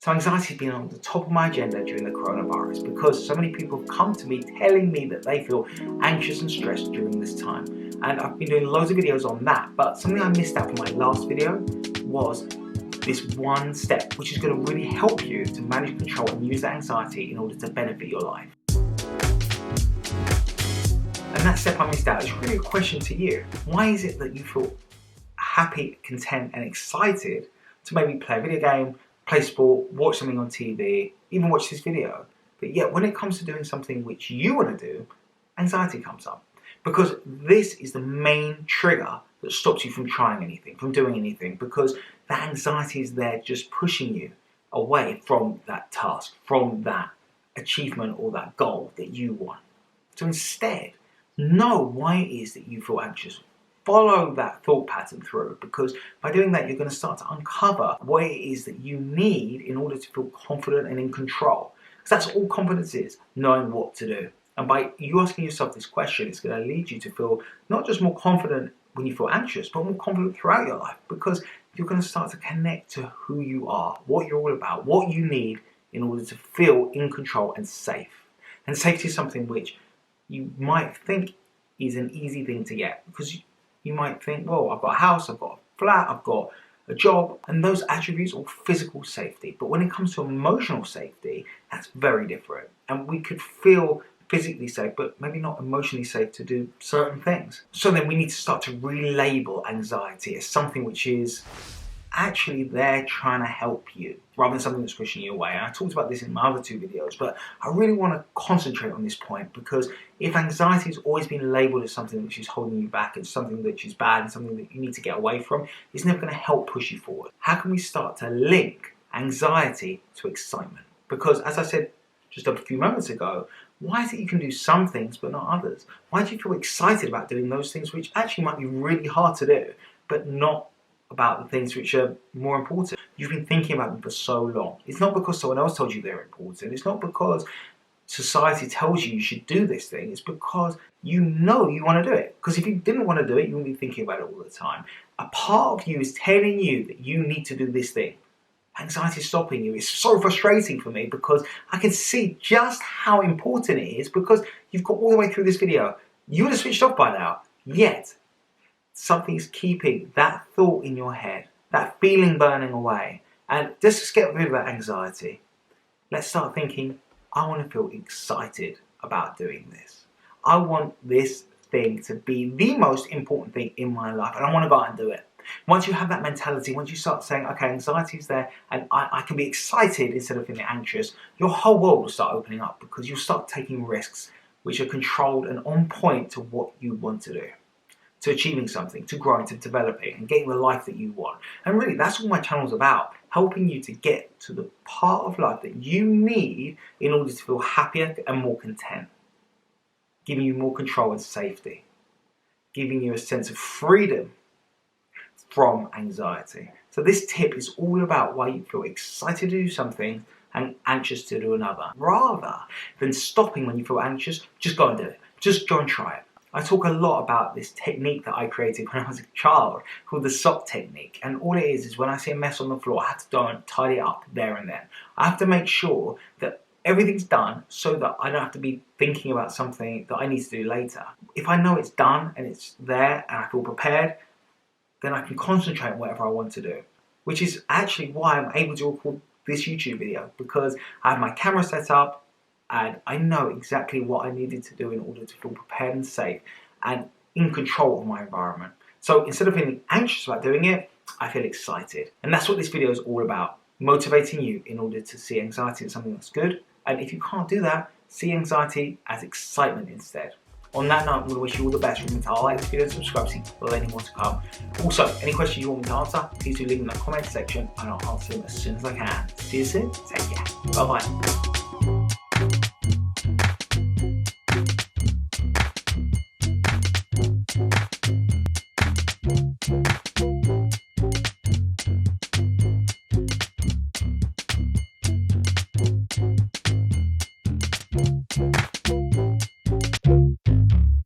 So anxiety has been on the top of my agenda during the coronavirus because so many people have come to me telling me that they feel anxious and stressed during this time. And I've been doing loads of videos on that, but something I missed out from my last video was this one step, which is going to really help you to manage, control and use that anxiety in order to benefit your life. And that step I missed out is really a question to you. Why is it that you feel happy, content and excited to maybe play a video game, play sport, watch something on TV, even watch this video, but yet when it comes to doing something which you want to do, anxiety comes up? Because this is the main trigger that stops you from trying anything, from doing anything, because that anxiety is there just pushing you away from that task, from that achievement or that goal that you want. So instead, know why it is that you feel anxious. Follow that thought pattern through, because by doing that you're going to start to uncover what it is that you need in order to feel confident and in control. Because that's all confidence is, knowing what to do. And by you asking yourself this question, it's going to lead you to feel not just more confident when you feel anxious, but more confident throughout your life, because you're going to start to connect to who you are, what you're all about, what you need in order to feel in control and safe. And safety is something which you might think is an easy thing to get, because you might think, well, I've got a house, I've got a flat, I've got a job, and those attributes are physical safety. But when it comes to emotional safety, that's very different. And we could feel physically safe, but maybe not emotionally safe to do certain things. So then we need to start to relabel anxiety as something which is actually there trying to help you, rather than something that's pushing you away. And I talked about this in my other two videos, but I really want to concentrate on this point, because if anxiety has always been labelled as something which is holding you back, and something which is bad, and something that you need to get away from, it's never going to help push you forward. How can we start to link anxiety to excitement? Because as I said just a few moments ago, why is it you can do some things but not others? Why do you feel excited about doing those things which actually might be really hard to do, but not about the things which are more important? You've been thinking about them for so long. It's not because someone else told you they're important. It's not because society tells you should do this thing. It's because you know you want to do it. Because if you didn't want to do it, you wouldn't be thinking about it all the time. A part of you is telling you that you need to do this thing. Anxiety is stopping you. It's so frustrating for me, because I can see just how important it is, because you've got all the way through this video. You would have switched off by now. Yet something's keeping that thought in your head, that feeling burning away. And just to get rid of that anxiety, let's start thinking, I want to feel excited about doing this. I want this thing to be the most important thing in my life, and I want to go out and do it. Once you have that mentality, once you start saying, okay, anxiety is there and I can be excited instead of feeling anxious, your whole world will start opening up, because you'll start taking risks which are controlled and on point to what you want to do, to achieving something, to growing, to developing and getting the life that you want. And really, that's what my channel's about, helping you to get to the part of life that you need in order to feel happier and more content, giving you more control and safety, giving you a sense of freedom from anxiety. So this tip is all about why you feel excited to do something and anxious to do another. Rather than stopping when you feel anxious, just go and do it. Just go and try it. I talk a lot about this technique that I created when I was a child called the sock technique. And all it is when I see a mess on the floor, I have to go and tidy it up there and then. I have to make sure that everything's done so that I don't have to be thinking about something that I need to do later. If I know it's done and it's there and I feel prepared, then I can concentrate on whatever I want to do. Which is actually why I'm able to record this YouTube video, because I have my camera set up and I know exactly what I needed to do in order to feel prepared and safe and in control of my environment. So instead of feeling anxious about doing it, I feel excited. And that's what this video is all about, motivating you in order to see anxiety as something that's good. And if you can't do that, see anxiety as excitement instead. On that note, I'm going to wish you all the best. Remember to like this video and subscribe so you can follow any more to come. Also, any questions you want me to answer, please do leave them in the comment section and I'll answer them as soon as I can. See you soon. Take care. Bye bye.